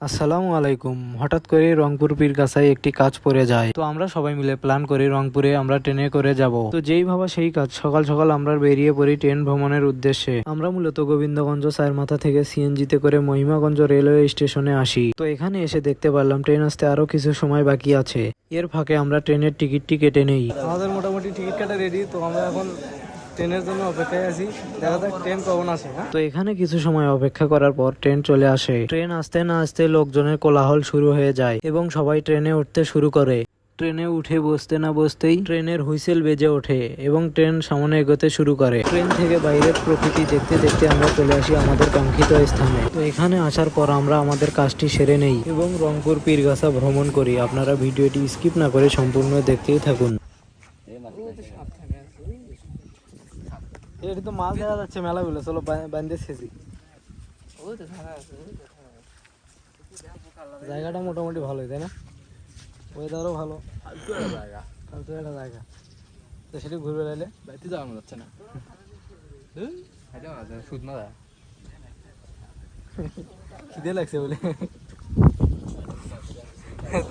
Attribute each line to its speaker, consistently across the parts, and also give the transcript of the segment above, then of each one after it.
Speaker 1: আসসালামু আলাইকুম। হঠাৎ করে রংপুর পীরগাছায় একটি কাজ পড়ে যায়, তো আমরা সবাই মিলে প্ল্যান করি রংপুরে আমরা ট্রেনে করে যাব। তো যেই ভাবা সেই কাজ, সকাল সকাল আমরা বেরিয়ে পড়ি ট্রেন ভ্রমণের উদ্দেশ্যে। আমরা মূলত গোবিন্দগঞ্জ চারমাথা থেকে সিএনজিতে করে মহিমাগঞ্জ রেলওয়ে স্টেশনে আসি। তো এখানে এসে দেখতে পারলাম ট্রেন আসতে আরো কিছু সময় বাকি আছে। এর ফাঁকে আমরা ট্রেনের টিকিটটি কেটে নেই।
Speaker 2: আমাদের মোটামুটি টিকিট কাটা রেডি, তো আমরা এখন ট্রেনের জন্য অপেক্ষায় আছি। দেখা যাক ট্রেন কখন আসে।
Speaker 1: তো এখানে কিছু সময় অপেক্ষা করার পর ট্রেন চলে আসে। ট্রেন আসতে না আসতে লোকজনের কোলাহল শুরু হয়ে যায় এবং সবাই ট্রেনে উঠতে শুরু করে। ট্রেনে উঠে বসতে না বসতেই ট্রেনের হুইসেল বেজে ওঠে এবং ট্রেন সামনে এগোতে শুরু করে। ট্রেন থেকে বাইরের প্রকৃতি দেখতে দেখতে আমরা চলে আসি আমাদের কাঙ্ক্ষিত স্থানে। তো এখানে আসার পর আমরা আমাদের কাজটি সেরে নেই এবং রংপুর পীরগাছা ভ্রমণ করি। আপনারা ভিডিওটি স্কিপ না করে সম্পূর্ণ দেখতেই থাকুন।
Speaker 2: এটা তো মাছ দেখা যাচ্ছে মেলা গুলো, চলো বান্ধে শেষি। জায়গাটা মোটামুটি ভালোই, তাই না? ওয়েদারও ভালো, ফালতু একটা জায়গা। তো সেটি ঘুরবে গেলে বাড়িতে যাওয়া যাচ্ছে না। খিদে লাগছে বলে।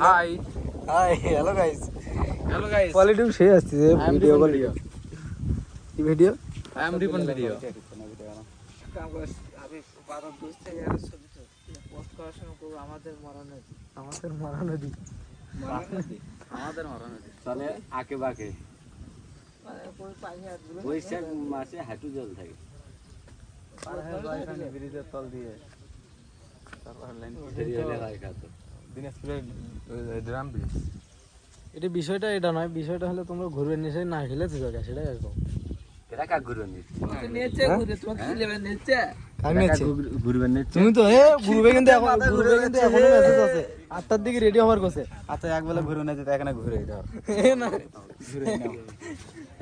Speaker 2: High high, hello guys, hello guys. Quality সেই আসছে ভিডিও কোয়ালিটি। কি video? I am Ripon video. আমাদের মারা নদী
Speaker 3: তাহলে আঁকে বাঁকে বৈশাখ মাসে হাঁটু জল থাকে।
Speaker 2: ব্রিজের তল দিয়ে এটা বিষয়টা এটা নয়, বিষয়টা হলে তোমরা ঘুরবে নিশ্চয় না খেলে সেটাই একদম।
Speaker 3: এরা কাক ঘুরবে
Speaker 2: তুমি তো ঘুরবে, কিন্তু এখনো মেসেজ আছে 8টার দিকে রেডি হওয়ার কথা।
Speaker 3: আচ্ছা একবেলা ঘুরে নিতে তো এখানে ঘুরে এটা
Speaker 2: না
Speaker 3: ঘুরে নাও,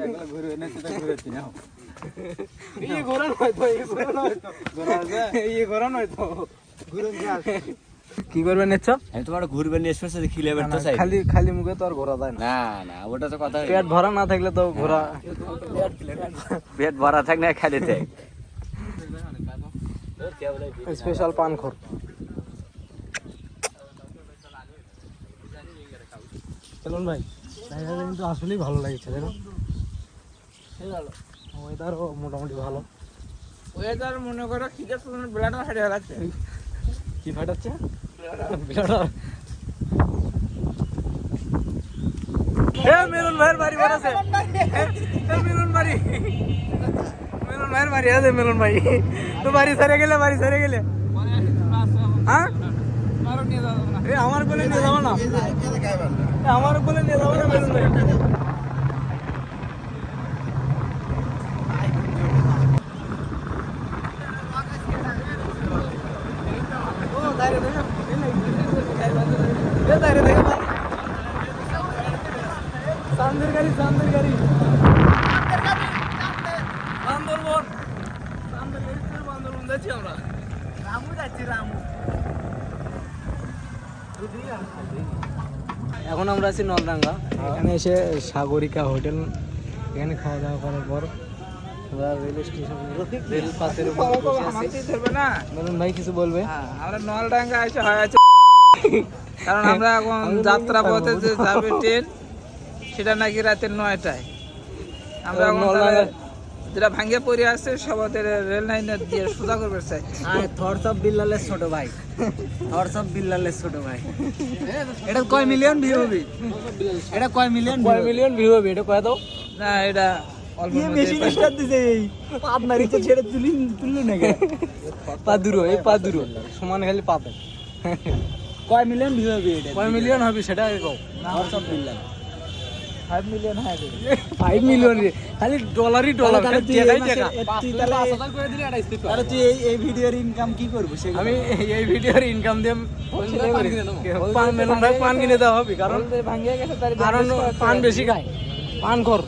Speaker 3: একবেলা ঘুরে নিতে তো ঘুরেছি নাও।
Speaker 2: এই ঘোরা নয় তো, এই ঘোরা নয় তো, ঘুরে কি করবে নিচ্ছ?
Speaker 3: আমি তোমার ঘুরবে নিয়ে এসে খিলে বেড়তে চাই।
Speaker 2: খালি খালি মুখে তো আর ঘোরা যায় না।
Speaker 3: না না, ওটা তো কথা।
Speaker 2: পেট ভরা না থাকলে তো ঘোরা।
Speaker 3: পেট ভরা থাক না খালি থাক।
Speaker 2: স্পেশাল পানখোর। চলুন ভাই, জায়গাটা কিন্তু আসলেই ভালো লাগছে, তাই না? ওয়েদারও মোটামুটি ভালো।
Speaker 4: ওয়েদার মনে করো ঠিক আছে, বেলাটা হারিয়ে গেছে।
Speaker 2: কি ফাটাচ্ছে?
Speaker 4: মেরুন ভাইয়ের বাড়ি বানাচ্ছে, মেরুন বাড়ি, মেরুন ভাইয়ের বাড়ি আছে। মেরুন ভাই তো বাড়ি ছেড়ে গেলে, হ্যাঁ আমার বলে নিয়ে যাবো না, আমার বলে নিয়ে যাবো না মেরুন ভাই। চান্দের গাড়ি বান্দরবন, বান্দরবন যাচ্ছি আমরা।
Speaker 2: এখন আমরা আছি নলডাঙ্গা। এখানে এসে সাগরিকা হোটেল, এখানে খাওয়া দাওয়া করার পর আমরা রেল স্টেশন, রেল পাশের উপর বসে আছি। মেরুন ভাই কিছু বলবে?
Speaker 4: আমরা নলডাঙ্গা এসে হয়ে আছে, কারণ আমরা এখন যাত্রা পথে যে যাবে ট্রেন, সেটা নাকি রাতের 9টায়। আমরা এখন যেটা ভাঙ্গে পড়ে আছে সবাদের রেল লাইনে দিয়ে সোজা করবে চাই।
Speaker 2: থটস অফ বিল্লালের ছোট ভাই, থটস অফ বিল্লালের ছোট ভাই। এটা কয় মিলিয়ন ভিউ হবে? এটা কয় মিলিয়ন ভিউ হবে? এটা কয় দাও
Speaker 4: না, এটা অল্প
Speaker 2: বেশি স্টার দিছে। এই আপনার ইচ্ছে ছেড়ে তুললো নাকি? পাদুরো, এই পাদুরো সমান খালি পাবে। কয় মিলিয়ন ভিউ হবে? এটা কয় মিলিয়ন হবে সেটা কও। থটস অফ বিল্লাল
Speaker 4: 5 মিলিয়ন হয়।
Speaker 2: 5 মিলিয়ন খালি ডলারই ডলার।
Speaker 4: করে দিলে
Speaker 2: আরে তুই এই ভিডিওর ইনকাম কি করবো?
Speaker 1: আমি এই ভিডিওর ইনকাম দিয়ে পান কিনে দেওয়া হবে, কারণ
Speaker 4: ভাঙ্গে গেছে তার
Speaker 1: পান বেশি খায়, পান খর।